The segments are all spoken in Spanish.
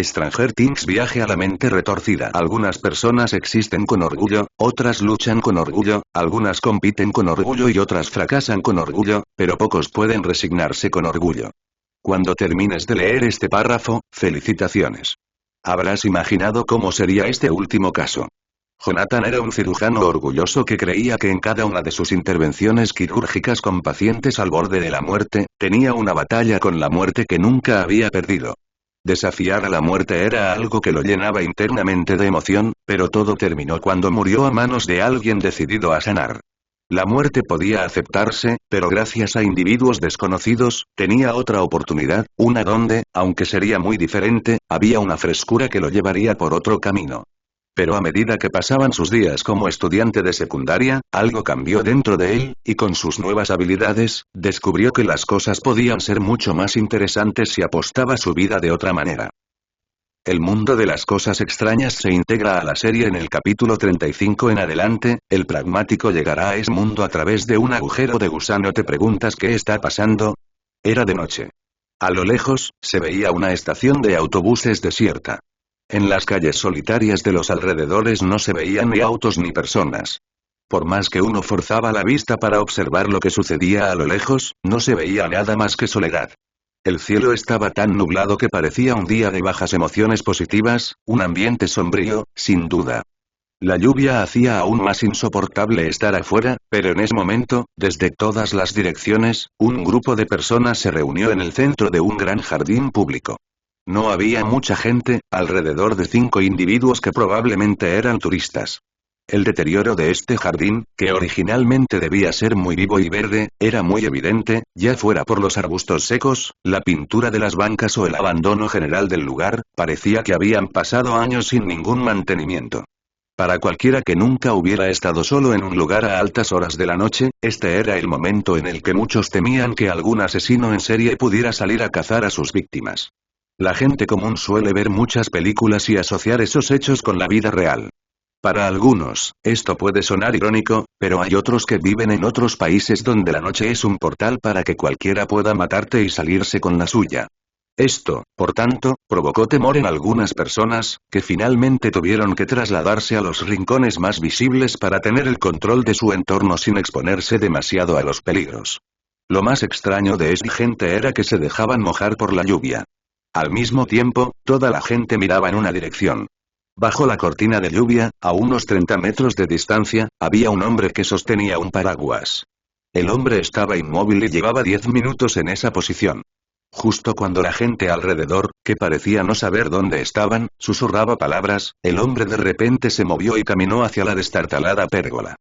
Stranger Things viaje a la mente retorcida. Algunas personas existen con orgullo, otras luchan con orgullo, algunas compiten con orgullo y otras fracasan con orgullo, pero pocos pueden resignarse con orgullo. Cuando termines de leer este párrafo, felicitaciones. Habrás imaginado cómo sería este último caso. Jonathan era un cirujano orgulloso que creía que en cada una de sus intervenciones quirúrgicas con pacientes al borde de la muerte, tenía una batalla con la muerte que nunca había perdido. Desafiar a la muerte era algo que lo llenaba internamente de emoción, pero todo terminó cuando murió a manos de alguien decidido a sanar. La muerte podía aceptarse, pero gracias a individuos desconocidos, tenía otra oportunidad, una donde, aunque sería muy diferente, había una frescura que lo llevaría por otro camino. Pero a medida que pasaban sus días como estudiante de secundaria, algo cambió dentro de él, y con sus nuevas habilidades, descubrió que las cosas podían ser mucho más interesantes si apostaba su vida de otra manera. El mundo de las cosas extrañas se integra a la serie en el capítulo 35 en adelante, el pragmático llegará a ese mundo a través de un agujero de gusano. ¿Te preguntas qué está pasando? Era de noche. A lo lejos, se veía una estación de autobuses desierta. En las calles solitarias de los alrededores no se veían ni autos ni personas. Por más que uno forzaba la vista para observar lo que sucedía a lo lejos, no se veía nada más que soledad. El cielo estaba tan nublado que parecía un día de bajas emociones positivas, un ambiente sombrío, sin duda. La lluvia hacía aún más insoportable estar afuera, pero en ese momento, desde todas las direcciones, un grupo de personas se reunió en el centro de un gran jardín público. No había mucha gente, alrededor de 5 individuos que probablemente eran turistas. El deterioro de este jardín, que originalmente debía ser muy vivo y verde, era muy evidente, ya fuera por los arbustos secos, la pintura de las bancas o el abandono general del lugar, parecía que habían pasado años sin ningún mantenimiento. Para cualquiera que nunca hubiera estado solo en un lugar a altas horas de la noche, este era el momento en el que muchos temían que algún asesino en serie pudiera salir a cazar a sus víctimas. La gente común suele ver muchas películas y asociar esos hechos con la vida real. Para algunos, esto puede sonar irónico, pero hay otros que viven en otros países donde la noche es un portal para que cualquiera pueda matarte y salirse con la suya. Esto, por tanto, provocó temor en algunas personas, que finalmente tuvieron que trasladarse a los rincones más visibles para tener el control de su entorno sin exponerse demasiado a los peligros. Lo más extraño de esta gente era que se dejaban mojar por la lluvia. Al mismo tiempo, toda la gente miraba en una dirección. Bajo la cortina de lluvia, a unos 30 metros de distancia, había un hombre que sostenía un paraguas. El hombre estaba inmóvil y llevaba 10 minutos en esa posición. Justo cuando la gente alrededor, que parecía no saber dónde estaban, susurraba palabras, el hombre de repente se movió y caminó hacia la destartalada pérgola.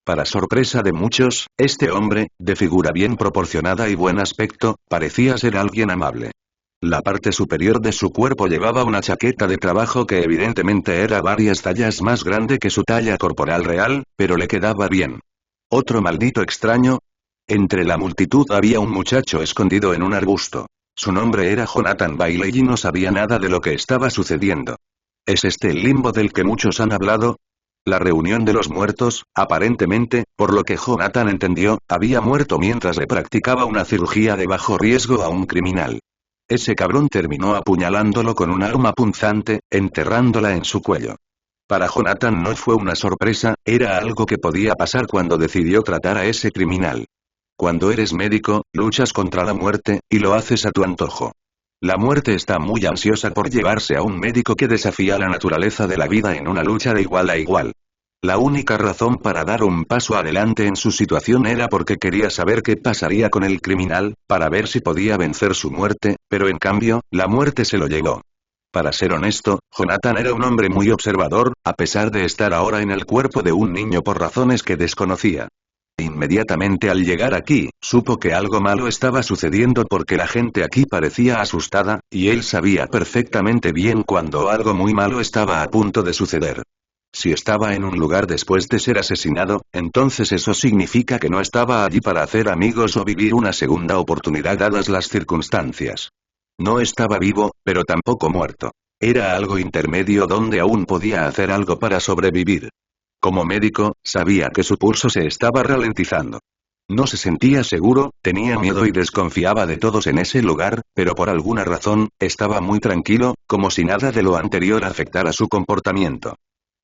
Para sorpresa de muchos, este hombre, de figura bien proporcionada y buen aspecto, parecía ser alguien amable. La parte superior de su cuerpo llevaba una chaqueta de trabajo que evidentemente era varias tallas más grande que su talla corporal real, pero le quedaba bien. Otro maldito extraño. Entre la multitud había un muchacho escondido en un arbusto. Su nombre era Jonathan Bailey y no sabía nada de lo que estaba sucediendo. ¿Es este el limbo del que muchos han hablado? La reunión de los muertos, aparentemente, por lo que Jonathan entendió, había muerto mientras le practicaba una cirugía de bajo riesgo a un criminal. Ese cabrón terminó apuñalándolo con un arma punzante, enterrándola en su cuello. Para Jonathan no fue una sorpresa, era algo que podía pasar cuando decidió tratar a ese criminal. Cuando eres médico, luchas contra la muerte, y lo haces a tu antojo. La muerte está muy ansiosa por llevarse a un médico que desafía la naturaleza de la vida en una lucha de igual a igual. La única razón para dar un paso adelante en su situación era porque quería saber qué pasaría con el criminal, para ver si podía vencer su muerte, pero en cambio, la muerte se lo llevó. Para ser honesto, Jonathan era un hombre muy observador, a pesar de estar ahora en el cuerpo de un niño por razones que desconocía. Inmediatamente al llegar aquí, supo que algo malo estaba sucediendo porque la gente aquí parecía asustada, y él sabía perfectamente bien cuando algo muy malo estaba a punto de suceder. Si estaba en un lugar después de ser asesinado, entonces eso significa que no estaba allí para hacer amigos o vivir una segunda oportunidad dadas las circunstancias. No estaba vivo, pero tampoco muerto. Era algo intermedio donde aún podía hacer algo para sobrevivir. Como médico, sabía que su pulso se estaba ralentizando. No se sentía seguro, tenía miedo y desconfiaba de todos en ese lugar, pero por alguna razón, estaba muy tranquilo, como si nada de lo anterior afectara su comportamiento.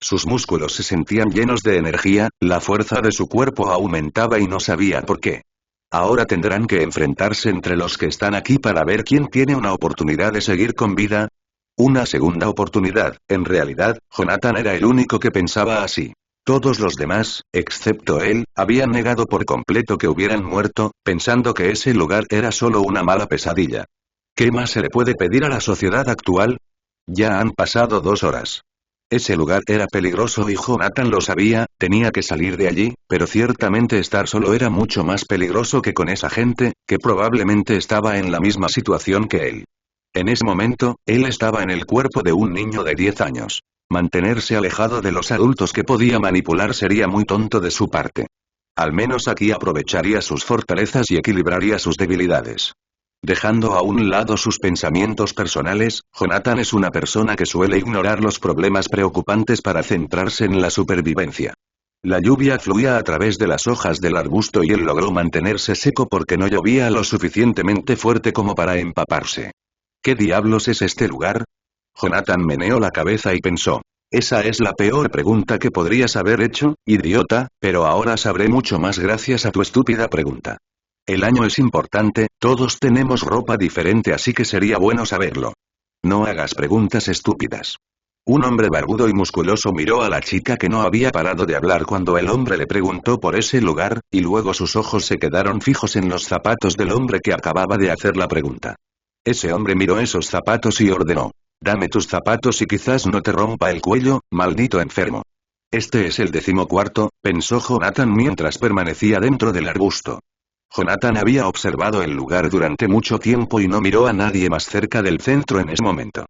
Sus músculos se sentían llenos de energía, la fuerza de su cuerpo aumentaba y no sabía por qué. Ahora tendrán que enfrentarse entre los que están aquí para ver quién tiene una oportunidad de seguir con vida. Una segunda oportunidad, en realidad, Jonathan era el único que pensaba así. Todos los demás, excepto él, habían negado por completo que hubieran muerto, pensando que ese lugar era solo una mala pesadilla. ¿Qué más se le puede pedir a la sociedad actual? Ya han pasado 2 horas. Ese lugar era peligroso y Jonathan lo sabía, tenía que salir de allí, pero ciertamente estar solo era mucho más peligroso que con esa gente, que probablemente estaba en la misma situación que él. En ese momento, él estaba en el cuerpo de un niño de 10 años. Mantenerse alejado de los adultos que podía manipular sería muy tonto de su parte. Al menos aquí aprovecharía sus fortalezas y equilibraría sus debilidades. Dejando a un lado sus pensamientos personales, Jonathan es una persona que suele ignorar los problemas preocupantes para centrarse en la supervivencia. La lluvia fluía a través de las hojas del arbusto y él logró mantenerse seco porque no llovía lo suficientemente fuerte como para empaparse. ¿Qué diablos es este lugar? Jonathan meneó la cabeza y pensó. Esa es la peor pregunta que podrías haber hecho, idiota, pero ahora sabré mucho más gracias a tu estúpida pregunta. El año es importante, todos tenemos ropa diferente así que sería bueno saberlo. No hagas preguntas estúpidas. Un hombre barbudo y musculoso miró a la chica que no había parado de hablar cuando el hombre le preguntó por ese lugar, y luego sus ojos se quedaron fijos en los zapatos del hombre que acababa de hacer la pregunta. Ese hombre miró esos zapatos y ordenó. Dame tus zapatos y quizás no te rompa el cuello, maldito enfermo. Este es el 14º, pensó Jonathan mientras permanecía dentro del arbusto. Jonathan había observado el lugar durante mucho tiempo y no miró a nadie más cerca del centro en ese momento.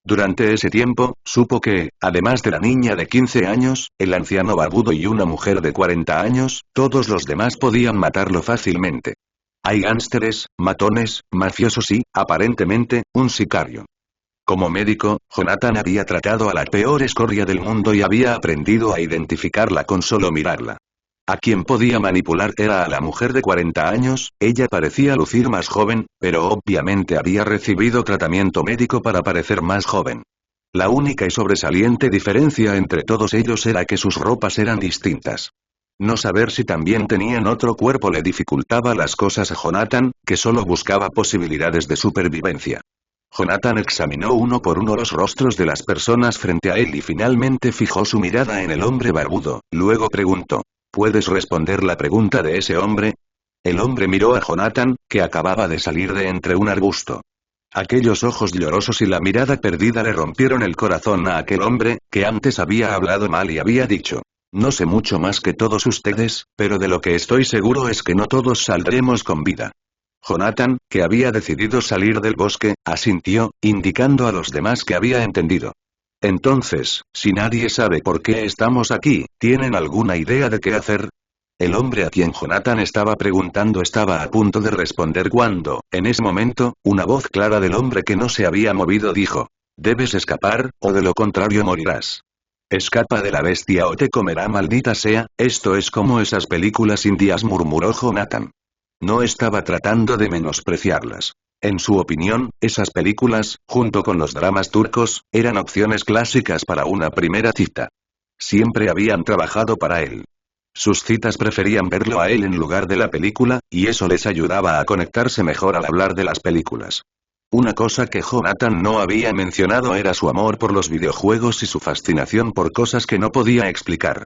Durante ese tiempo, supo que, además de la niña de 15 años, el anciano barbudo y una mujer de 40 años, todos los demás podían matarlo fácilmente. Hay gánsteres, matones, mafiosos y, aparentemente, un sicario. Como médico, Jonathan había tratado a la peor escoria del mundo y había aprendido a identificarla con solo mirarla. A quien podía manipular era a la mujer de 40 años, ella parecía lucir más joven, pero obviamente había recibido tratamiento médico para parecer más joven. La única y sobresaliente diferencia entre todos ellos era que sus ropas eran distintas. No saber si también tenían otro cuerpo le dificultaba las cosas a Jonathan, que solo buscaba posibilidades de supervivencia. Jonathan examinó uno por uno los rostros de las personas frente a él y finalmente fijó su mirada en el hombre barbudo, luego preguntó. ¿Puedes responder la pregunta de ese hombre? El hombre miró a Jonathan, que acababa de salir de entre un arbusto. Aquellos ojos llorosos y la mirada perdida le rompieron el corazón a aquel hombre, que antes había hablado mal y había dicho. No sé mucho más que todos ustedes, pero de lo que estoy seguro es que no todos saldremos con vida. Jonathan, que había decidido salir del bosque, asintió, indicando a los demás que había entendido. Entonces, si nadie sabe por qué estamos aquí, ¿tienen alguna idea de qué hacer? El hombre a quien Jonathan estaba preguntando estaba a punto de responder cuando, en ese momento, una voz clara del hombre que no se había movido dijo. Debes escapar, o de lo contrario morirás. Escapa de la bestia o te comerá maldita sea, esto es como esas películas indias murmuró Jonathan. No estaba tratando de menospreciarlas. En su opinión, esas películas, junto con los dramas turcos, eran opciones clásicas para una primera cita. Siempre habían trabajado para él. Sus citas preferían verlo a él en lugar de la película, y eso les ayudaba a conectarse mejor al hablar de las películas. Una cosa que Jonathan no había mencionado era su amor por los videojuegos y su fascinación por cosas que no podía explicar.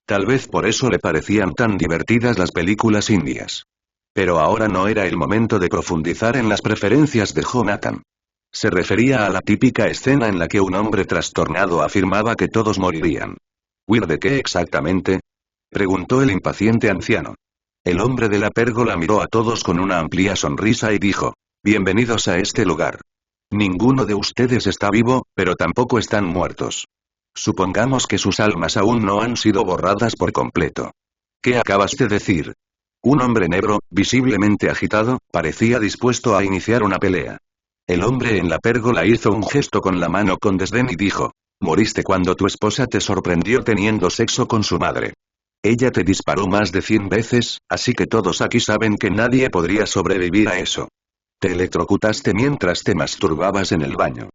Tal vez por eso le parecían tan divertidas las películas indias. Pero ahora no era el momento de profundizar en las preferencias de Jonathan. Se refería a la típica escena en la que un hombre trastornado afirmaba que todos morirían. ¿Huir de qué exactamente? Preguntó el impaciente anciano. El hombre de la pérgola miró a todos con una amplia sonrisa y dijo. Bienvenidos a este lugar. Ninguno de ustedes está vivo, pero tampoco están muertos. Supongamos que sus almas aún no han sido borradas por completo. ¿Qué acabas de decir? Un hombre negro, visiblemente agitado, parecía dispuesto a iniciar una pelea. El hombre en la pérgola hizo un gesto con la mano con desdén y dijo. Moriste cuando tu esposa te sorprendió teniendo sexo con su madre. Ella te disparó más de 100 veces, así que todos aquí saben que nadie podría sobrevivir a eso. Te electrocutaste mientras te masturbabas en el baño.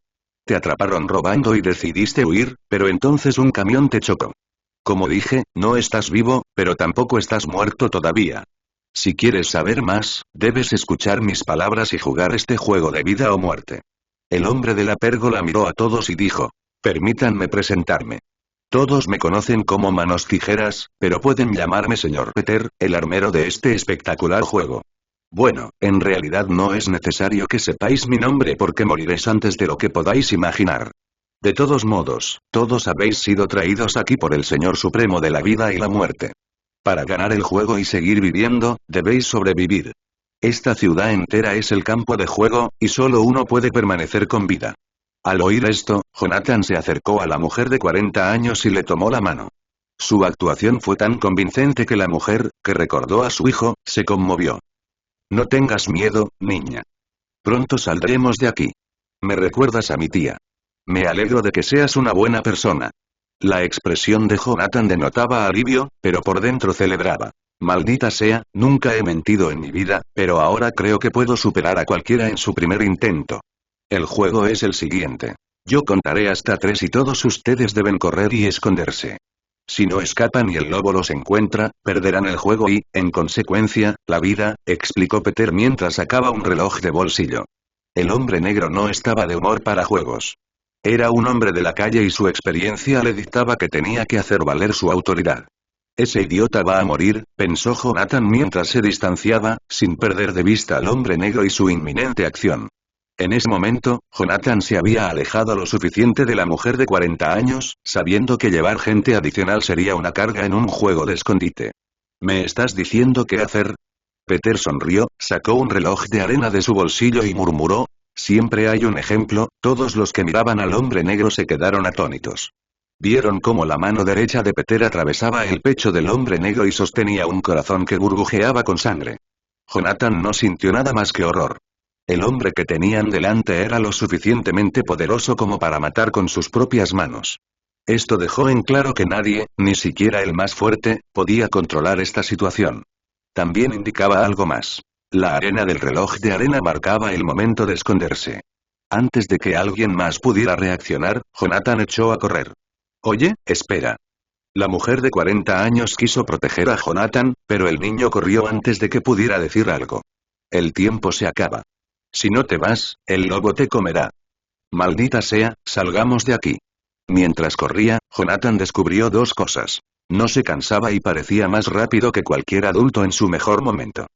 Te atraparon robando y decidiste huir, pero entonces un camión te chocó. Como dije, no estás vivo, pero tampoco estás muerto todavía. Si quieres saber más, debes escuchar mis palabras y jugar este juego de vida o muerte. El hombre de la pérgola miró a todos y dijo: permítanme presentarme. Todos me conocen como Manos Tijeras, pero pueden llamarme señor Peter, el armero de este espectacular juego. Bueno, en realidad no es necesario que sepáis mi nombre porque moriréis antes de lo que podáis imaginar. De todos modos, todos habéis sido traídos aquí por el Señor Supremo de la vida y la muerte. Para ganar el juego y seguir viviendo, debéis sobrevivir. Esta ciudad entera es el campo de juego, y solo uno puede permanecer con vida. Al oír esto, Jonathan se acercó a la mujer de 40 años y le tomó la mano. Su actuación fue tan convincente que la mujer, que recordó a su hijo, se conmovió. No tengas miedo, niña. Pronto saldremos de aquí. Me recuerdas a mi tía. Me alegro de que seas una buena persona. La expresión de Jonathan denotaba alivio, pero por dentro celebraba. Maldita sea, nunca he mentido en mi vida, pero ahora creo que puedo superar a cualquiera en su primer intento. El juego es el siguiente. Yo contaré hasta 3 y todos ustedes deben correr y esconderse. Si no escapan y el lobo los encuentra, perderán el juego y, en consecuencia, la vida, explicó Peter mientras sacaba un reloj de bolsillo. El hombre negro no estaba de humor para juegos. Era un hombre de la calle y su experiencia le dictaba que tenía que hacer valer su autoridad. Ese idiota va a morir, pensó Jonathan mientras se distanciaba, sin perder de vista al hombre negro y su inminente acción. En ese momento, Jonathan se había alejado lo suficiente de la mujer de 40 años, sabiendo que llevar gente adicional sería una carga en un juego de escondite. ¿Me estás diciendo qué hacer? Peter sonrió, sacó un reloj de arena de su bolsillo y murmuró: siempre hay un ejemplo. Todos los que miraban al hombre negro se quedaron atónitos. Vieron cómo la mano derecha de Peter atravesaba el pecho del hombre negro y sostenía un corazón que burbujeaba con sangre. Jonathan no sintió nada más que horror. El hombre que tenían delante era lo suficientemente poderoso como para matar con sus propias manos. Esto dejó en claro que nadie, ni siquiera el más fuerte, podía controlar esta situación. También indicaba algo más. La arena del reloj de arena marcaba el momento de esconderse. Antes de que alguien más pudiera reaccionar, Jonathan echó a correr. Oye, espera. La mujer de 40 años quiso proteger a Jonathan, pero el niño corrió antes de que pudiera decir algo. El tiempo se acaba. Si no te vas, el lobo te comerá. Maldita sea, salgamos de aquí. Mientras corría, Jonathan descubrió 2 cosas. No se cansaba y parecía más rápido que cualquier adulto en su mejor momento.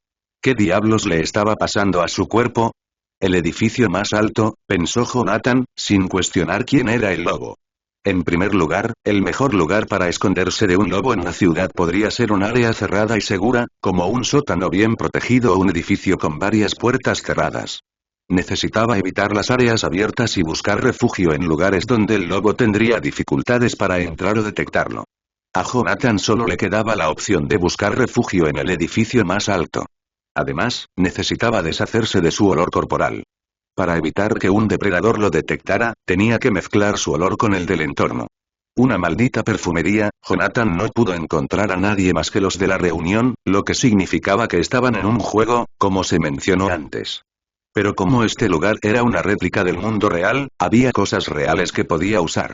¿Qué diablos le estaba pasando a su cuerpo? El edificio más alto, pensó Jonathan, sin cuestionar quién era el lobo. En primer lugar, el mejor lugar para esconderse de un lobo en la ciudad podría ser un área cerrada y segura, como un sótano bien protegido o un edificio con varias puertas cerradas. Necesitaba evitar las áreas abiertas y buscar refugio en lugares donde el lobo tendría dificultades para entrar o detectarlo. A Jonathan solo le quedaba la opción de buscar refugio en el edificio más alto. Además, necesitaba deshacerse de su olor corporal. Para evitar que un depredador lo detectara, tenía que mezclar su olor con el del entorno. Una maldita perfumería. Jonathan no pudo encontrar a nadie más que los de la reunión, lo que significaba que estaban en un juego, como se mencionó antes. Pero como este lugar era una réplica del mundo real, había cosas reales que podía usar.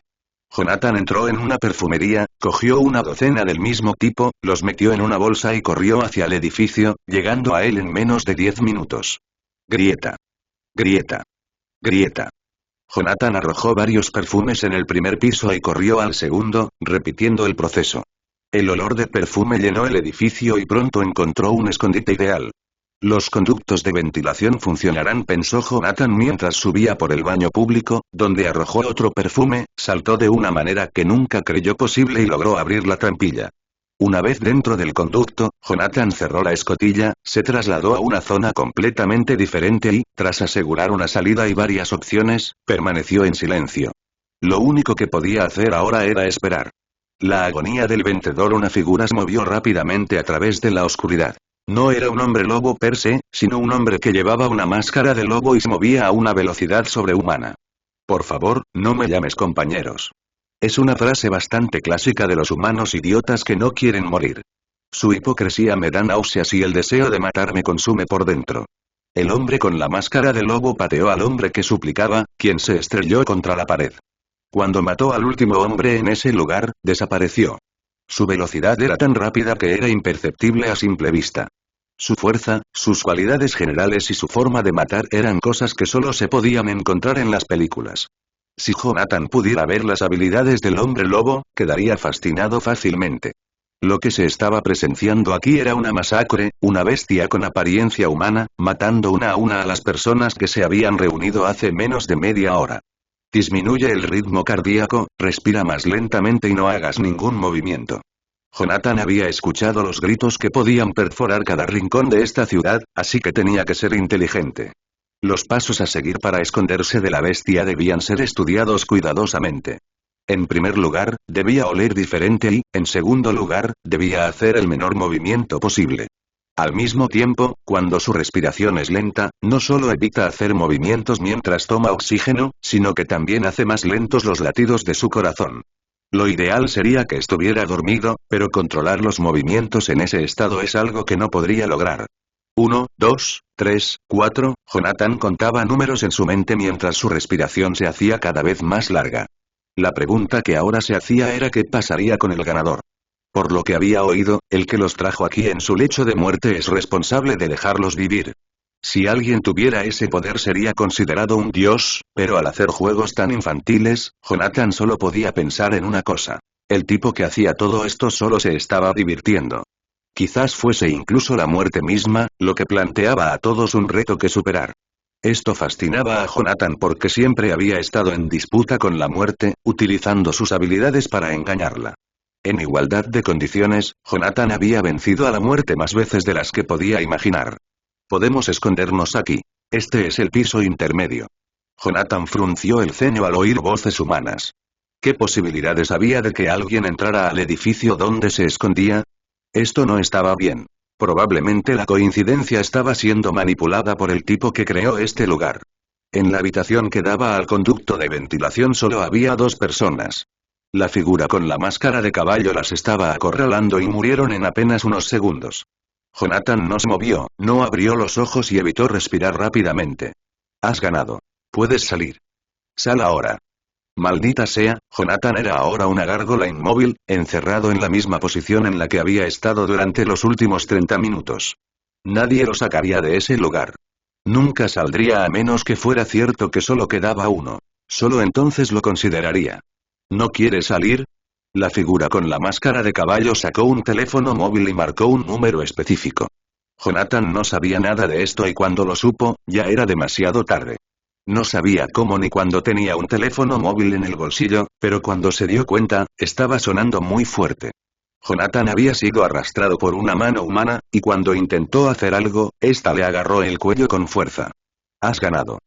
Jonathan entró en una perfumería, cogió una docena del mismo tipo, los metió en una bolsa y corrió hacia el edificio, llegando a él en menos de 10 minutos. Grieta. Grieta. Grieta. Jonathan arrojó varios perfumes en el primer piso y corrió al segundo, repitiendo el proceso. El olor de perfume llenó el edificio y pronto encontró un escondite ideal. Los conductos de ventilación funcionarán, pensó Jonathan mientras subía por el baño público, donde arrojó otro perfume, saltó de una manera que nunca creyó posible y logró abrir la trampilla. Una vez dentro del conducto, Jonathan cerró la escotilla, se trasladó a una zona completamente diferente y, tras asegurar una salida y varias opciones, permaneció en silencio. Lo único que podía hacer ahora era esperar. La agonía del vencedor. Una figura se movió rápidamente a través de la oscuridad. No era un hombre lobo per se, sino un hombre que llevaba una máscara de lobo y se movía a una velocidad sobrehumana. Por favor, no me llames compañeros. Es una frase bastante clásica de los humanos idiotas que no quieren morir. Su hipocresía me da náuseas y el deseo de matar me consume por dentro. El hombre con la máscara de lobo pateó al hombre que suplicaba, quien se estrelló contra la pared. Cuando mató al último hombre en ese lugar, desapareció. Su velocidad era tan rápida que era imperceptible a simple vista. Su fuerza, sus cualidades generales y su forma de matar eran cosas que solo se podían encontrar en las películas. Si Jonathan pudiera ver las habilidades del hombre lobo, quedaría fascinado fácilmente. Lo que se estaba presenciando aquí era una masacre, una bestia con apariencia humana, matando una a una a las personas que se habían reunido hace menos de media hora. Disminuye el ritmo cardíaco, respira más lentamente y no hagas ningún movimiento. Jonathan había escuchado los gritos que podían perforar cada rincón de esta ciudad, así que tenía que ser inteligente. Los pasos a seguir para esconderse de la bestia debían ser estudiados cuidadosamente. En primer lugar, debía oler diferente y, en segundo lugar, debía hacer el menor movimiento posible. Al mismo tiempo, cuando su respiración es lenta, no solo evita hacer movimientos mientras toma oxígeno, sino que también hace más lentos los latidos de su corazón. Lo ideal sería que estuviera dormido, pero controlar los movimientos en ese estado es algo que no podría lograr. 1, 2, 3, 4, Jonathan contaba números en su mente mientras su respiración se hacía cada vez más larga. La pregunta que ahora se hacía era qué pasaría con el ganador. Por lo que había oído, el que los trajo aquí en su lecho de muerte es responsable de dejarlos vivir. Si alguien tuviera ese poder sería considerado un dios, pero al hacer juegos tan infantiles, Jonathan solo podía pensar en una cosa. El tipo que hacía todo esto solo se estaba divirtiendo. Quizás fuese incluso la muerte misma, lo que planteaba a todos un reto que superar. Esto fascinaba a Jonathan porque siempre había estado en disputa con la muerte, utilizando sus habilidades para engañarla. En igualdad de condiciones, Jonathan había vencido a la muerte más veces de las que podía imaginar. Podemos escondernos aquí. Este es el piso intermedio. Jonathan frunció el ceño al oír voces humanas. ¿Qué posibilidades había de que alguien entrara al edificio donde se escondía? Esto no estaba bien. Probablemente la coincidencia estaba siendo manipulada por el tipo que creó este lugar. En la habitación que daba al conducto de ventilación solo había 2 personas. La figura con la máscara de caballo las estaba acorralando y murieron en apenas unos segundos. Jonathan no se movió, no abrió los ojos y evitó respirar rápidamente. Has ganado. Puedes salir. Sal ahora. Maldita sea, Jonathan era ahora una gárgola inmóvil, encerrado en la misma posición en la que había estado durante los últimos 30 minutos. Nadie lo sacaría de ese lugar. Nunca saldría a menos que fuera cierto que solo quedaba uno. Solo entonces lo consideraría. ¿No quiere salir? La figura con la máscara de caballo sacó un teléfono móvil y marcó un número específico. Jonathan no sabía nada de esto y cuando lo supo, ya era demasiado tarde. No sabía cómo ni cuándo tenía un teléfono móvil en el bolsillo, pero cuando se dio cuenta, estaba sonando muy fuerte. Jonathan había sido arrastrado por una mano humana, y cuando intentó hacer algo, ésta le agarró el cuello con fuerza. Has ganado.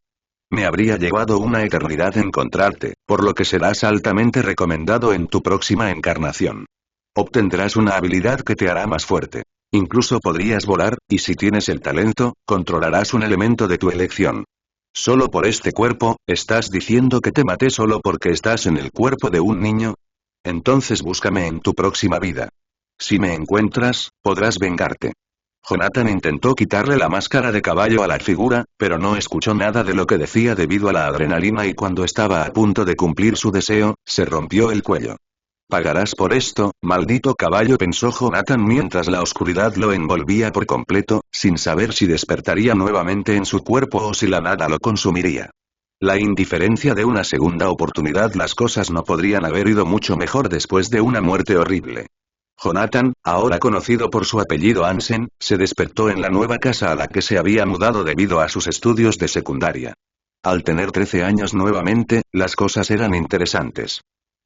Me habría llevado una eternidad encontrarte, por lo que serás altamente recomendado en tu próxima encarnación. Obtendrás una habilidad que te hará más fuerte. Incluso podrías volar, y si tienes el talento, controlarás un elemento de tu elección. ¿Solo por este cuerpo, estás diciendo que te maté solo porque estás en el cuerpo de un niño? Entonces búscame en tu próxima vida. Si me encuentras, podrás vengarte. Jonathan intentó quitarle la máscara de caballo a la figura, pero no escuchó nada de lo que decía debido a la adrenalina y cuando estaba a punto de cumplir su deseo, se rompió el cuello. Pagarás por esto, maldito caballo, pensó Jonathan mientras la oscuridad lo envolvía por completo, sin saber si despertaría nuevamente en su cuerpo o si la nada lo consumiría. La indiferencia de una segunda oportunidad. Las cosas no podrían haber ido mucho mejor después de una muerte horrible. Jonathan, ahora conocido por su apellido Hansen, se despertó en la nueva casa a la que se había mudado debido a sus estudios de secundaria. Al tener 13 años nuevamente, las cosas eran interesantes.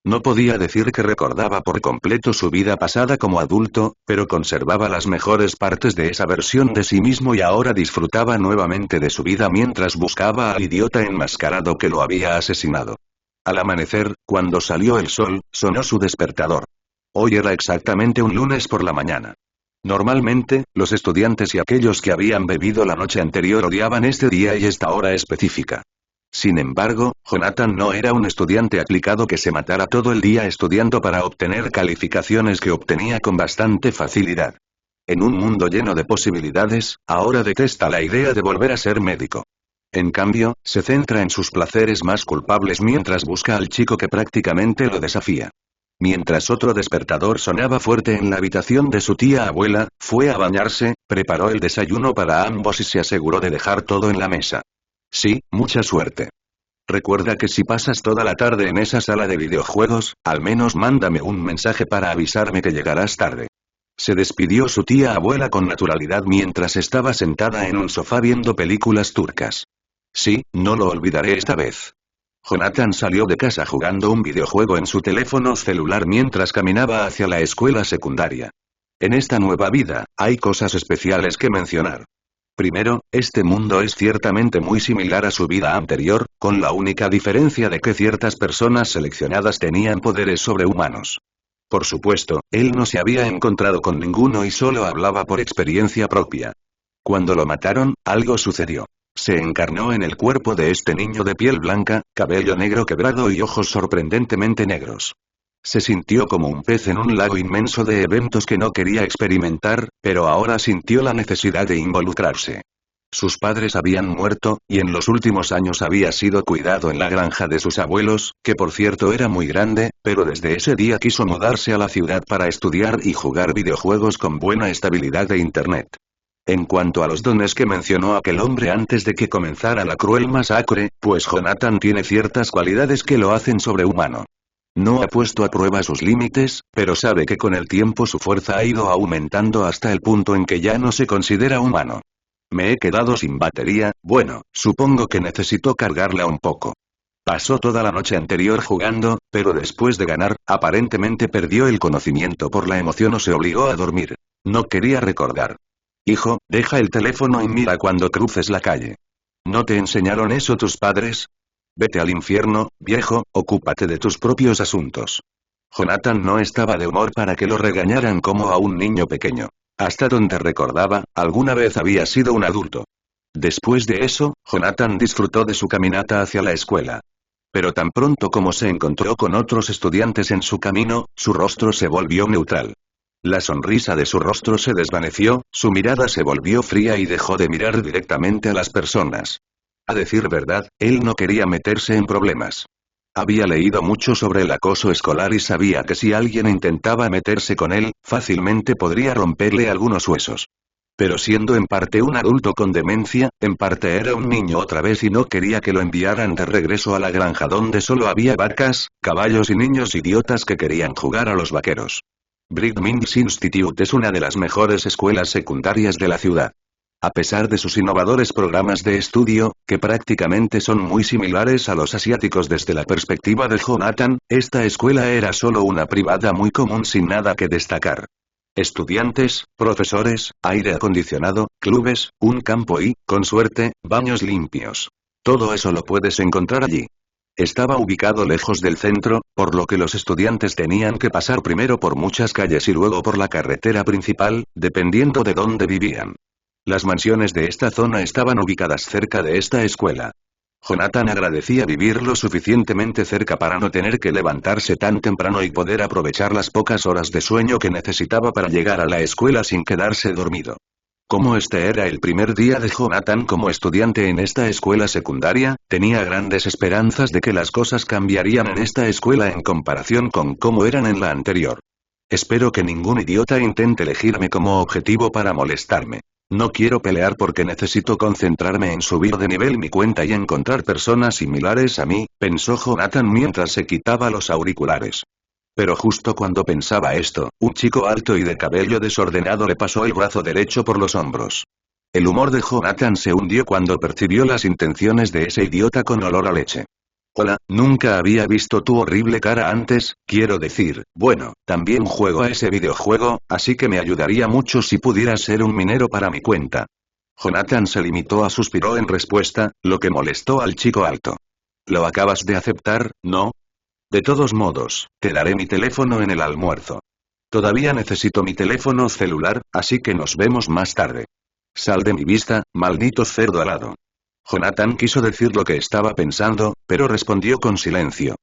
No podía decir que recordaba por completo su vida pasada como adulto, pero conservaba las mejores partes de esa versión de sí mismo y ahora disfrutaba nuevamente de su vida mientras buscaba al idiota enmascarado que lo había asesinado. Al amanecer, cuando salió el sol, sonó su despertador. Hoy era exactamente un lunes por la mañana. Normalmente, los estudiantes y aquellos que habían bebido la noche anterior odiaban este día y esta hora específica. Sin embargo, Jonathan no era un estudiante aplicado que se matara todo el día estudiando para obtener calificaciones que obtenía con bastante facilidad. En un mundo lleno de posibilidades, ahora detesta la idea de volver a ser médico. En cambio, se centra en sus placeres más culpables mientras busca al chico que prácticamente lo desafía. Mientras otro despertador sonaba fuerte en la habitación de su tía abuela, fue a bañarse, preparó el desayuno para ambos y se aseguró de dejar todo en la mesa. Sí, mucha suerte. Recuerda que si pasas toda la tarde en esa sala de videojuegos, al menos mándame un mensaje para avisarme que llegarás tarde. Se despidió su tía abuela con naturalidad mientras estaba sentada en un sofá viendo películas turcas. Sí, no lo olvidaré esta vez. Jonathan salió de casa jugando un videojuego en su teléfono celular mientras caminaba hacia la escuela secundaria. En esta nueva vida, hay cosas especiales que mencionar. Primero, este mundo es ciertamente muy similar a su vida anterior, con la única diferencia de que ciertas personas seleccionadas tenían poderes sobrehumanos. Por supuesto, él no se había encontrado con ninguno y solo hablaba por experiencia propia. Cuando lo mataron, algo sucedió. Se encarnó en el cuerpo de este niño de piel blanca, cabello negro quebrado y ojos sorprendentemente negros. Se sintió como un pez en un lago inmenso de eventos que no quería experimentar, pero ahora sintió la necesidad de involucrarse. Sus padres habían muerto, y en los últimos años había sido cuidado en la granja de sus abuelos, que por cierto era muy grande, pero desde ese día quiso mudarse a la ciudad para estudiar y jugar videojuegos con buena estabilidad de internet. En cuanto a los dones que mencionó aquel hombre antes de que comenzara la cruel masacre, pues Jonathan tiene ciertas cualidades que lo hacen sobrehumano. No ha puesto a prueba sus límites, pero sabe que con el tiempo su fuerza ha ido aumentando hasta el punto en que ya no se considera humano. Me he quedado sin batería, bueno, supongo que necesito cargarla un poco. Pasó toda la noche anterior jugando, pero después de ganar, aparentemente perdió el conocimiento por la emoción o se obligó a dormir. No quería recordar. Hijo, deja el teléfono y mira cuando cruces la calle. ¿No te enseñaron eso tus padres? Vete al infierno, viejo, ocúpate de tus propios asuntos. Jonathan no estaba de humor para que lo regañaran como a un niño pequeño. Hasta donde recordaba, alguna vez había sido un adulto. Después de eso, Jonathan disfrutó de su caminata hacia la escuela. Pero tan pronto como se encontró con otros estudiantes en su camino, su rostro se volvió neutral. La sonrisa de su rostro se desvaneció, su mirada se volvió fría y dejó de mirar directamente a las personas. A decir verdad, él no quería meterse en problemas. Había leído mucho sobre el acoso escolar y sabía que si alguien intentaba meterse con él, fácilmente podría romperle algunos huesos. Pero siendo en parte un adulto con demencia, en parte era un niño otra vez y no quería que lo enviaran de regreso a la granja donde solo había vacas, caballos y niños idiotas que querían jugar a los vaqueros. Brickmans Institute es una de las mejores escuelas secundarias de la ciudad. A pesar de sus innovadores programas de estudio, que prácticamente son muy similares a los asiáticos desde la perspectiva de Jonathan, esta escuela era solo una privada muy común sin nada que destacar. Estudiantes, profesores, aire acondicionado, clubes, un campo y, con suerte, baños limpios. Todo eso lo puedes encontrar allí. Estaba ubicado lejos del centro, por lo que los estudiantes tenían que pasar primero por muchas calles y luego por la carretera principal, dependiendo de dónde vivían. Las mansiones de esta zona estaban ubicadas cerca de esta escuela. Jonathan agradecía vivir lo suficientemente cerca para no tener que levantarse tan temprano y poder aprovechar las pocas horas de sueño que necesitaba para llegar a la escuela sin quedarse dormido. Como este era el primer día de Jonathan como estudiante en esta escuela secundaria, tenía grandes esperanzas de que las cosas cambiarían en esta escuela en comparación con cómo eran en la anterior. Espero que ningún idiota intente elegirme como objetivo para molestarme. No quiero pelear porque necesito concentrarme en subir de nivel mi cuenta y encontrar personas similares a mí, pensó Jonathan mientras se quitaba los auriculares. Pero justo cuando pensaba esto, un chico alto y de cabello desordenado le pasó el brazo derecho por los hombros. El humor de Jonathan se hundió cuando percibió las intenciones de ese idiota con olor a leche. Hola, nunca había visto tu horrible cara antes, quiero decir, bueno, también juego a ese videojuego, así que me ayudaría mucho si pudieras ser un minero para mi cuenta. Jonathan se limitó a suspiró en respuesta, lo que molestó al chico alto. ¿Lo acabas de aceptar, no? De todos modos, te daré mi teléfono en el almuerzo. Todavía necesito mi teléfono celular, así que nos vemos más tarde. Sal de mi vista, maldito cerdo alado. Jonathan quiso decir lo que estaba pensando, pero respondió con silencio.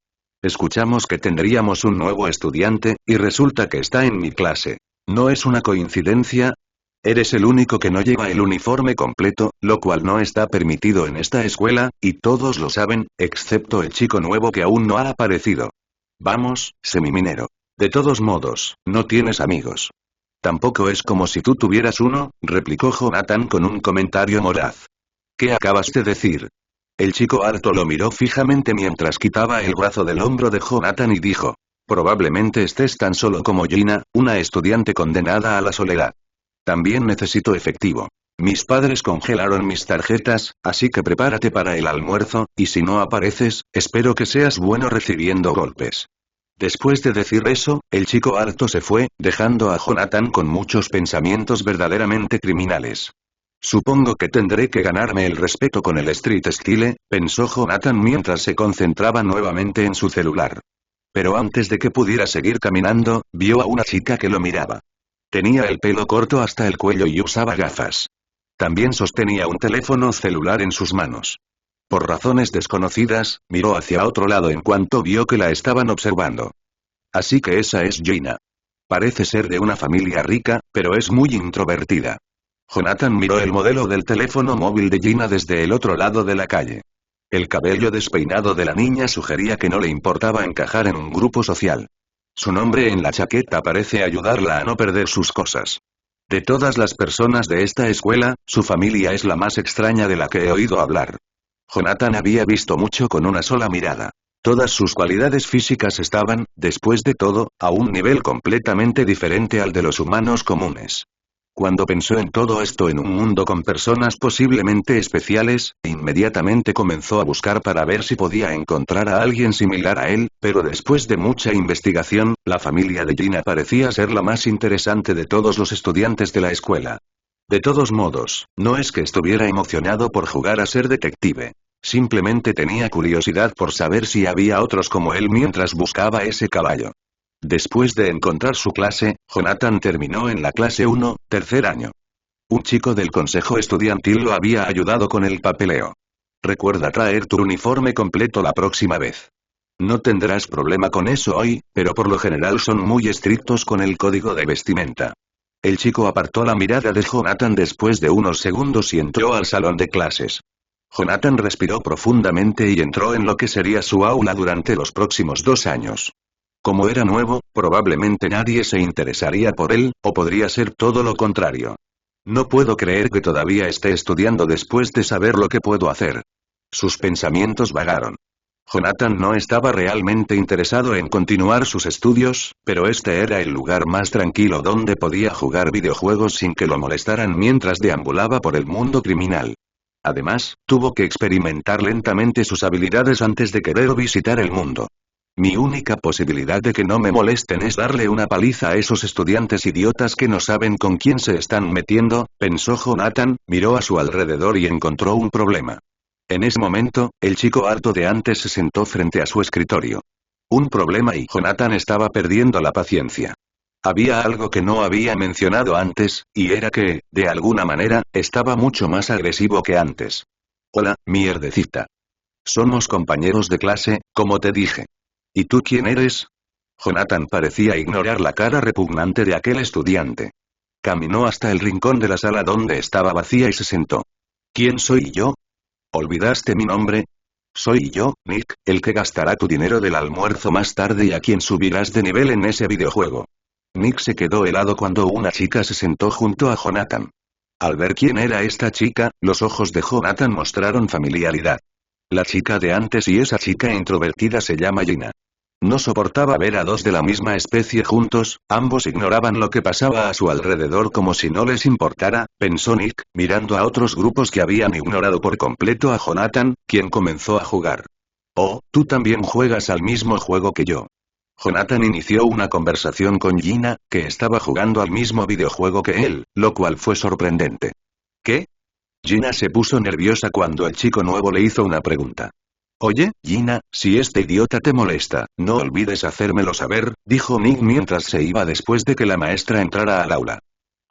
Escuchamos que tendríamos un nuevo estudiante, y resulta que está en mi clase. ¿No es una coincidencia? Eres el único que no lleva el uniforme completo, lo cual no está permitido en esta escuela, y todos lo saben, excepto el chico nuevo que aún no ha aparecido. Vamos, semiminero. De todos modos, no tienes amigos. Tampoco es como si tú tuvieras uno, replicó Jonathan con un comentario moraz. ¿Qué acabas de decir? El chico alto lo miró fijamente mientras quitaba el brazo del hombro de Jonathan y dijo. Probablemente estés tan solo como Gina, una estudiante condenada a la soledad. También necesito efectivo. Mis padres congelaron mis tarjetas, así que prepárate para el almuerzo, y si no apareces, espero que seas bueno recibiendo golpes. Después de decir eso, el chico alto se fue, dejando a Jonathan con muchos pensamientos verdaderamente criminales. Supongo que tendré que ganarme el respeto con el street style, pensó Jonathan mientras se concentraba nuevamente en su celular. Pero antes de que pudiera seguir caminando, vio a una chica que lo miraba. Tenía el pelo corto hasta el cuello y usaba gafas. También sostenía un teléfono celular en sus manos. Por razones desconocidas, miró hacia otro lado en cuanto vio que la estaban observando. Así que esa es Gina. Parece ser de una familia rica, pero es muy introvertida. Jonathan miró el modelo del teléfono móvil de Gina desde el otro lado de la calle. El cabello despeinado de la niña sugería que no le importaba encajar en un grupo social. Su nombre en la chaqueta parece ayudarla a no perder sus cosas. De todas las personas de esta escuela, su familia es la más extraña de la que he oído hablar. Jonathan había visto mucho con una sola mirada. Todas sus cualidades físicas estaban, después de todo, a un nivel completamente diferente al de los humanos comunes. Cuando pensó en todo esto en un mundo con personas posiblemente especiales, inmediatamente comenzó a buscar para ver si podía encontrar a alguien similar a él, pero después de mucha investigación, la familia de Gina parecía ser la más interesante de todos los estudiantes de la escuela. De todos modos, no es que estuviera emocionado por jugar a ser detective. Simplemente tenía curiosidad por saber si había otros como él mientras buscaba ese caballo. Después de encontrar su clase, Jonathan terminó en la clase 1, tercer año. Un chico del consejo estudiantil lo había ayudado con el papeleo. Recuerda traer tu uniforme completo la próxima vez. No tendrás problema con eso hoy, pero por lo general son muy estrictos con el código de vestimenta. El chico apartó la mirada de Jonathan después de unos segundos y entró al salón de clases. Jonathan respiró profundamente y entró en lo que sería su aula durante los próximos 2 años. Como era nuevo, probablemente nadie se interesaría por él, o podría ser todo lo contrario. No puedo creer que todavía esté estudiando después de saber lo que puedo hacer. Sus pensamientos vagaron. Jonathan no estaba realmente interesado en continuar sus estudios, pero este era el lugar más tranquilo donde podía jugar videojuegos sin que lo molestaran mientras deambulaba por el mundo criminal. Además, tuvo que experimentar lentamente sus habilidades antes de querer visitar el mundo. Mi única posibilidad de que no me molesten es darle una paliza a esos estudiantes idiotas que no saben con quién se están metiendo, pensó Jonathan, miró a su alrededor y encontró un problema. En ese momento, el chico alto de antes se sentó frente a su escritorio. Un problema y Jonathan estaba perdiendo la paciencia. Había algo que no había mencionado antes, y era que, de alguna manera, estaba mucho más agresivo que antes. Hola, mierdecita. Somos compañeros de clase, como te dije. ¿Y tú quién eres? Jonathan parecía ignorar la cara repugnante de aquel estudiante. Caminó hasta el rincón de la sala donde estaba vacía y se sentó. ¿Quién soy yo? ¿Olvidaste mi nombre? Soy yo, Nick, el que gastará tu dinero del almuerzo más tarde y a quien subirás de nivel en ese videojuego. Nick se quedó helado cuando una chica se sentó junto a Jonathan. Al ver quién era esta chica, los ojos de Jonathan mostraron familiaridad. La chica de antes y esa chica introvertida se llama Gina. No soportaba ver a dos de la misma especie juntos, ambos ignoraban lo que pasaba a su alrededor como si no les importara, pensó Nick, mirando a otros grupos que habían ignorado por completo a Jonathan, quien comenzó a jugar. Oh, tú también juegas al mismo juego que yo. Jonathan inició una conversación con Gina, que estaba jugando al mismo videojuego que él, lo cual fue sorprendente. ¿Qué? Gina se puso nerviosa cuando el chico nuevo le hizo una pregunta. Oye, Gina, si este idiota te molesta, no olvides hacérmelo saber, dijo Nick mientras se iba después de que la maestra entrara al aula.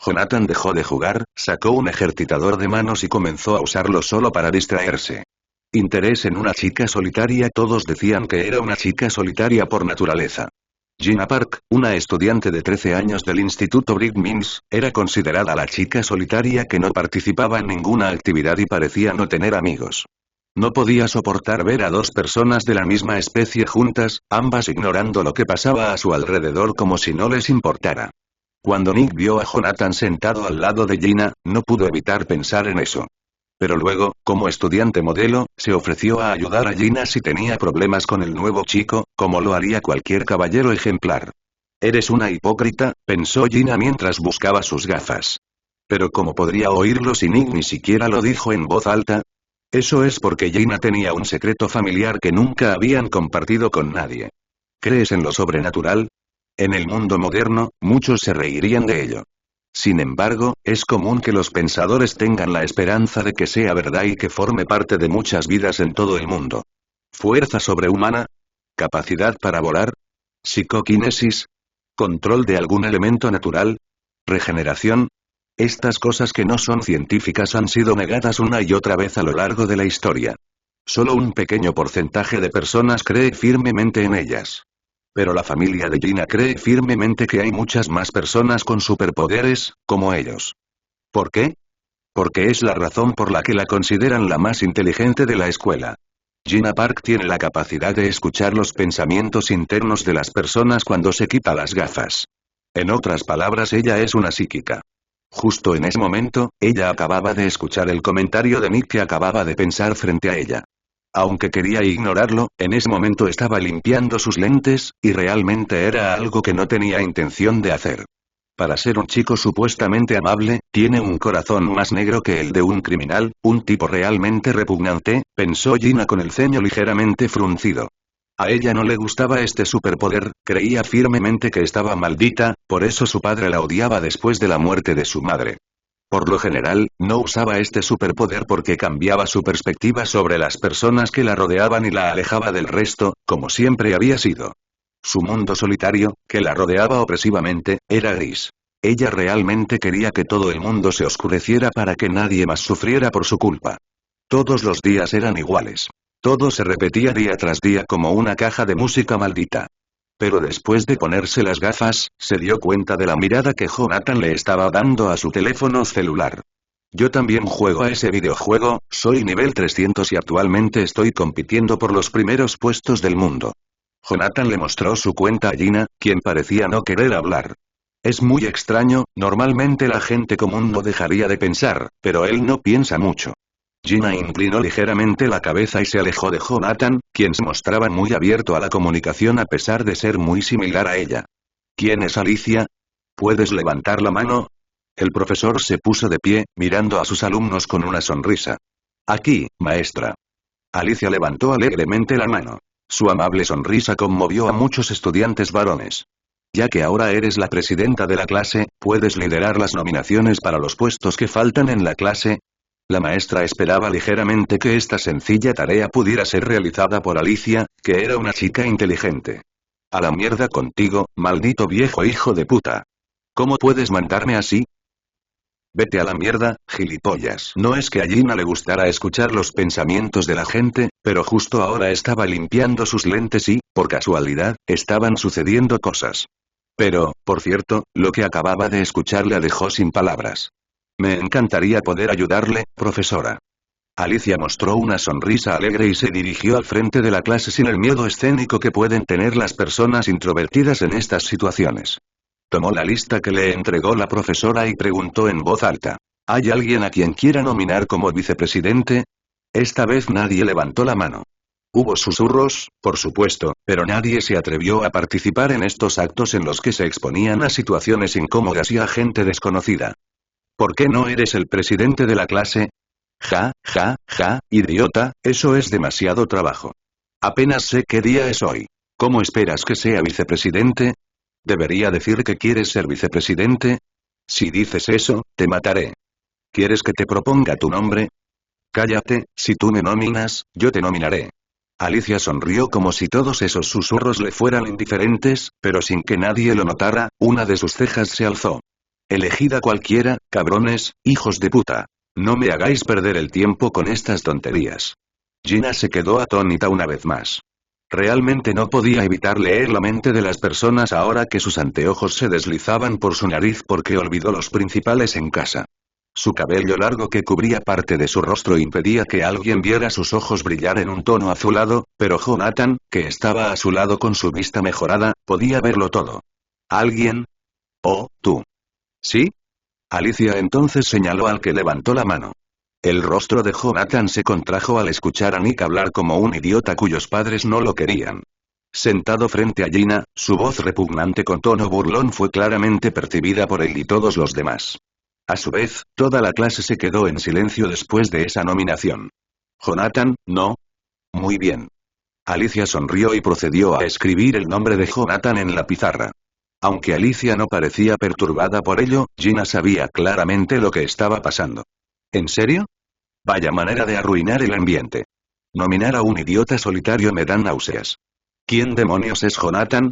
Jonathan dejó de jugar, sacó un ejercitador de manos y comenzó a usarlo solo para distraerse. Interés en una chica solitaria. Todos decían que era una chica solitaria por naturaleza. Gina Park, una estudiante de 13 años del Instituto Brick Mills, era considerada la chica solitaria que no participaba en ninguna actividad y parecía no tener amigos. No podía soportar ver a dos personas de la misma especie juntas, ambas ignorando lo que pasaba a su alrededor como si no les importara. Cuando Nick vio a Jonathan sentado al lado de Gina, no pudo evitar pensar en eso. Pero luego, como estudiante modelo, se ofreció a ayudar a Gina si tenía problemas con el nuevo chico, como lo haría cualquier caballero ejemplar. Eres una hipócrita, pensó Gina mientras buscaba sus gafas. Pero ¿cómo podría oírlo si Nick ni siquiera lo dijo en voz alta? Eso es porque Gina tenía un secreto familiar que nunca habían compartido con nadie. ¿Crees en lo sobrenatural? En el mundo moderno, muchos se reirían de ello. Sin embargo, es común que los pensadores tengan la esperanza de que sea verdad y que forme parte de muchas vidas en todo el mundo. ¿Fuerza sobrehumana? ¿Capacidad para volar? ¿Psicoquinesis? ¿Control de algún elemento natural? ¿Regeneración? Estas cosas que no son científicas han sido negadas una y otra vez a lo largo de la historia. Solo un pequeño porcentaje de personas cree firmemente en ellas. Pero la familia de Gina cree firmemente que hay muchas más personas con superpoderes, como ellos. ¿Por qué? Porque es la razón por la que la consideran la más inteligente de la escuela. Gina Park tiene la capacidad de escuchar los pensamientos internos de las personas cuando se quita las gafas. En otras palabras, ella es una psíquica. Justo en ese momento, ella acababa de escuchar el comentario de Nick que acababa de pensar frente a ella. Aunque quería ignorarlo, en ese momento estaba limpiando sus lentes, y realmente era algo que no tenía intención de hacer. Para ser un chico supuestamente amable, tiene un corazón más negro que el de un criminal, un tipo realmente repugnante, pensó Gina con el ceño ligeramente fruncido. A ella no le gustaba este superpoder, creía firmemente que estaba maldita, por eso su padre la odiaba después de la muerte de su madre. Por lo general, no usaba este superpoder porque cambiaba su perspectiva sobre las personas que la rodeaban y la alejaba del resto, como siempre había sido. Su mundo solitario, que la rodeaba opresivamente, era gris. Ella realmente quería que todo el mundo se oscureciera para que nadie más sufriera por su culpa. Todos los días eran iguales. Todo se repetía día tras día como una caja de música maldita. Pero después de ponerse las gafas, se dio cuenta de la mirada que Jonathan le estaba dando a su teléfono celular. Yo también juego a ese videojuego, soy nivel 300 y actualmente estoy compitiendo por los primeros puestos del mundo. Jonathan le mostró su cuenta a Gina, quien parecía no querer hablar. Es muy extraño, normalmente la gente común no dejaría de pensar, pero él no piensa mucho. Gina inclinó ligeramente la cabeza y se alejó de Jonathan, quien se mostraba muy abierto a la comunicación a pesar de ser muy similar a ella. ¿Quién es Alicia? ¿Puedes levantar la mano? El profesor se puso de pie, mirando a sus alumnos con una sonrisa. Aquí, maestra. Alicia levantó alegremente la mano. Su amable sonrisa conmovió a muchos estudiantes varones. Ya que ahora eres la presidenta de la clase, ¿puedes liderar las nominaciones para los puestos que faltan en la clase? La maestra esperaba ligeramente que esta sencilla tarea pudiera ser realizada por Alicia, que era una chica inteligente. A la mierda contigo, maldito viejo hijo de puta. ¿Cómo puedes mandarme así? Vete a la mierda, gilipollas. No es que a Gina le gustara escuchar los pensamientos de la gente, pero justo ahora estaba limpiando sus lentes y, por casualidad, estaban sucediendo cosas. Pero, por cierto, lo que acababa de escuchar la dejó sin palabras. Me encantaría poder ayudarle, profesora. Alicia mostró una sonrisa alegre y se dirigió al frente de la clase sin el miedo escénico que pueden tener las personas introvertidas en estas situaciones. Tomó la lista que le entregó la profesora y preguntó en voz alta. ¿Hay alguien a quien quiera nominar como vicepresidente? Esta vez nadie levantó la mano. Hubo susurros, por supuesto, pero nadie se atrevió a participar en estos actos en los que se exponían a situaciones incómodas y a gente desconocida. ¿Por qué no eres el presidente de la clase? Ja, ja, ja, idiota, eso es demasiado trabajo. Apenas sé qué día es hoy. ¿Cómo esperas que sea vicepresidente? ¿Debería decir que quieres ser vicepresidente? Si dices eso, te mataré. ¿Quieres que te proponga tu nombre? Cállate, si tú me nominas, yo te nominaré. Alicia sonrió como si todos esos susurros le fueran indiferentes, pero sin que nadie lo notara, una de sus cejas se alzó. Elegida cualquiera, cabrones, hijos de puta. No me hagáis perder el tiempo con estas tonterías. Gina se quedó atónita una vez más. Realmente no podía evitar leer la mente de las personas ahora que sus anteojos se deslizaban por su nariz porque olvidó los principales en casa. Su cabello largo que cubría parte de su rostro impedía que alguien viera sus ojos brillar en un tono azulado, pero Jonathan, que estaba a su lado con su vista mejorada, podía verlo todo. ¿Alguien? Oh, tú. ¿Sí? Alicia entonces señaló al que levantó la mano. El rostro de Jonathan se contrajo al escuchar a Nick hablar como un idiota cuyos padres no lo querían. Sentado frente a Gina, su voz repugnante con tono burlón fue claramente percibida por él y todos los demás. A su vez, toda la clase se quedó en silencio después de esa nominación. Jonathan, ¿no? Muy bien. Alicia sonrió y procedió a escribir el nombre de Jonathan en la pizarra. Aunque Alicia no parecía perturbada por ello, Gina sabía claramente lo que estaba pasando. ¿En serio? Vaya manera de arruinar el ambiente. Nominar a un idiota solitario me da náuseas. ¿Quién demonios es Jonathan?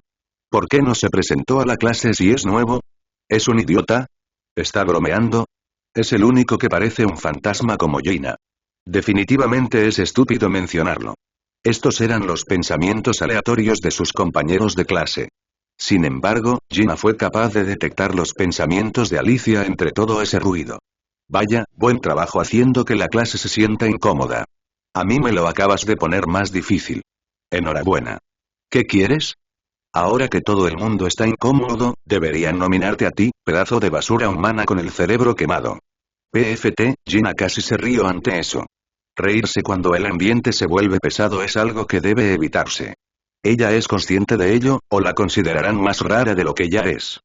¿Por qué no se presentó a la clase si es nuevo? ¿Es un idiota? ¿Está bromeando? Es el único que parece un fantasma como Gina. Definitivamente es estúpido mencionarlo. Estos eran los pensamientos aleatorios de sus compañeros de clase. Sin embargo, Gina fue capaz de detectar los pensamientos de Alicia entre todo ese ruido. Vaya, buen trabajo haciendo que la clase se sienta incómoda. A mí me lo acabas de poner más difícil. Enhorabuena. ¿Qué quieres? Ahora que todo el mundo está incómodo, deberían nominarte a ti, pedazo de basura humana con el cerebro quemado. PFT, Gina casi se rió ante eso. Reírse cuando el ambiente se vuelve pesado es algo que debe evitarse. ¿Ella es consciente de ello, o la considerarán más rara de lo que ya es?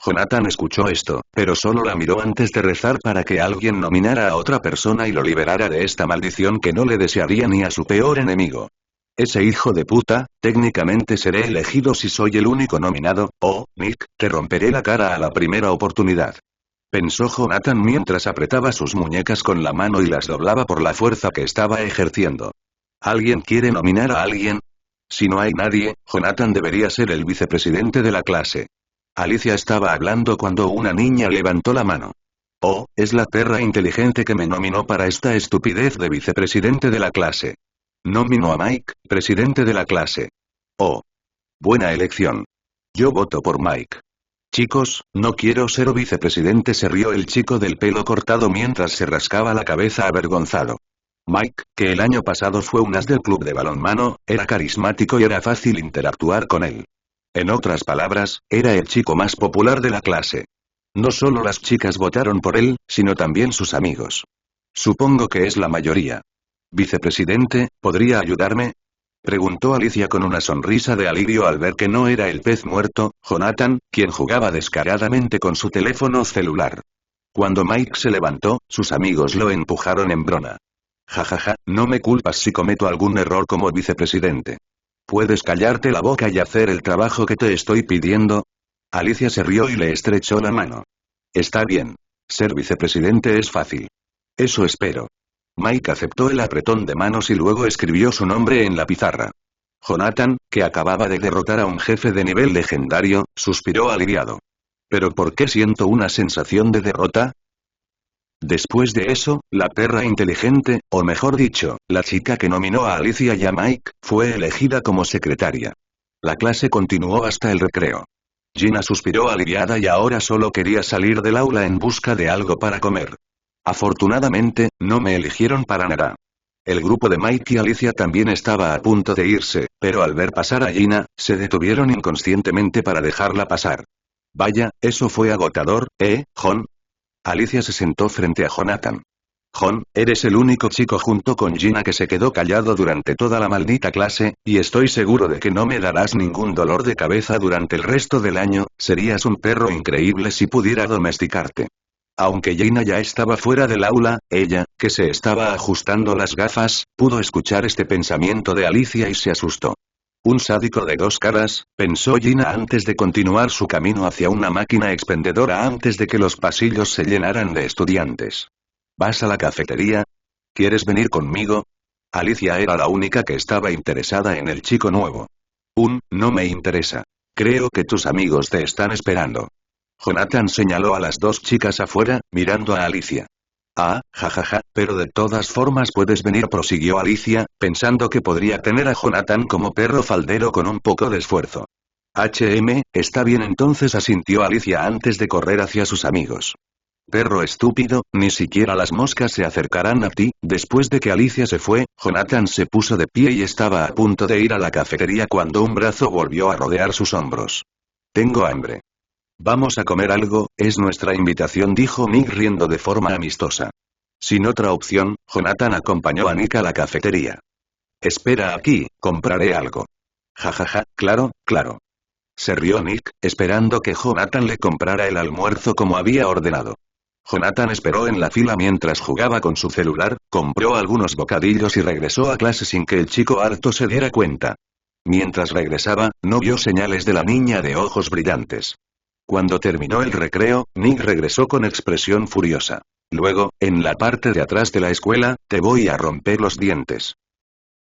Jonathan escuchó esto, pero solo la miró antes de rezar para que alguien nominara a otra persona y lo liberara de esta maldición que no le desearía ni a su peor enemigo. Ese hijo de puta, técnicamente seré elegido si soy el único nominado, Nick, te romperé la cara a la primera oportunidad. Pensó Jonathan mientras apretaba sus muñecas con la mano y las doblaba por la fuerza que estaba ejerciendo. ¿Alguien quiere nominar a alguien? Si no hay nadie, Jonathan debería ser el vicepresidente de la clase. Alicia estaba hablando cuando una niña levantó la mano. Oh, es la perra inteligente que me nominó para esta estupidez de vicepresidente de la clase. Nomino a Mike, presidente de la clase. Oh. Buena elección. Yo voto por Mike. Chicos, no quiero ser vicepresidente, se rió el chico del pelo cortado mientras se rascaba la cabeza avergonzado. Mike, que el año pasado fue un as del club de balonmano, era carismático y era fácil interactuar con él. En otras palabras, era el chico más popular de la clase. No solo las chicas votaron por él, sino también sus amigos. Supongo que es la mayoría. Vicepresidente, ¿podría ayudarme? Preguntó Alicia con una sonrisa de alivio al ver que no era el pez muerto, Jonathan, quien jugaba descaradamente con su teléfono celular. Cuando Mike se levantó, sus amigos lo empujaron en broma. Jajaja, no me culpas si cometo algún error como vicepresidente. ¿Puedes callarte la boca y hacer el trabajo que te estoy pidiendo? Alicia se rió y le estrechó la mano. Está bien. Ser vicepresidente es fácil. Eso espero. Mike aceptó el apretón de manos y luego escribió su nombre en la pizarra. Jonathan, que acababa de derrotar a un jefe de nivel legendario, suspiró aliviado. ¿Pero por qué siento una sensación de derrota? Después de eso, la perra inteligente, o mejor dicho, la chica que nominó a Alicia y a Mike, fue elegida como secretaria. La clase continuó hasta el recreo. Gina suspiró aliviada y ahora solo quería salir del aula en busca de algo para comer. Afortunadamente, no me eligieron para nada. El grupo de Mike y Alicia también estaba a punto de irse, pero al ver pasar a Gina, se detuvieron inconscientemente para dejarla pasar. Vaya, eso fue agotador, Jon? Alicia se sentó frente a Jonathan. Jon, eres el único chico junto con Gina que se quedó callado durante toda la maldita clase, y estoy seguro de que no me darás ningún dolor de cabeza durante el resto del año, serías un perro increíble si pudiera domesticarte. Aunque Gina ya estaba fuera del aula, ella, que se estaba ajustando las gafas, pudo escuchar este pensamiento de Alicia y se asustó. Un sádico de dos caras, pensó Gina antes de continuar su camino hacia una máquina expendedora antes de que los pasillos se llenaran de estudiantes. ¿Vas a la cafetería? ¿Quieres venir conmigo? Alicia era la única que estaba interesada en el chico nuevo. No me interesa. Creo que tus amigos te están esperando. Jonathan señaló a las dos chicas afuera, mirando a Alicia. Ah, jajaja, pero de todas formas puedes venir, prosiguió Alicia, pensando que podría tener a Jonathan como perro faldero con un poco de esfuerzo. Está bien, entonces asintió Alicia antes de correr hacia sus amigos. Perro estúpido, ni siquiera las moscas se acercarán a ti. Después de que Alicia se fue, Jonathan se puso de pie y estaba a punto de ir a la cafetería cuando un brazo volvió a rodear sus hombros. Tengo hambre. Vamos a comer algo, es nuestra invitación, dijo Nick riendo de forma amistosa. Sin otra opción, Jonathan acompañó a Nick a la cafetería. Espera aquí, compraré algo. Jajaja, claro, claro. Se rió Nick, esperando que Jonathan le comprara el almuerzo como había ordenado. Jonathan esperó en la fila mientras jugaba con su celular, compró algunos bocadillos y regresó a clase sin que el chico harto se diera cuenta. Mientras regresaba, no vio señales de la niña de ojos brillantes. Cuando terminó el recreo, Nick regresó con expresión furiosa. Luego, en la parte de atrás de la escuela, te voy a romper los dientes.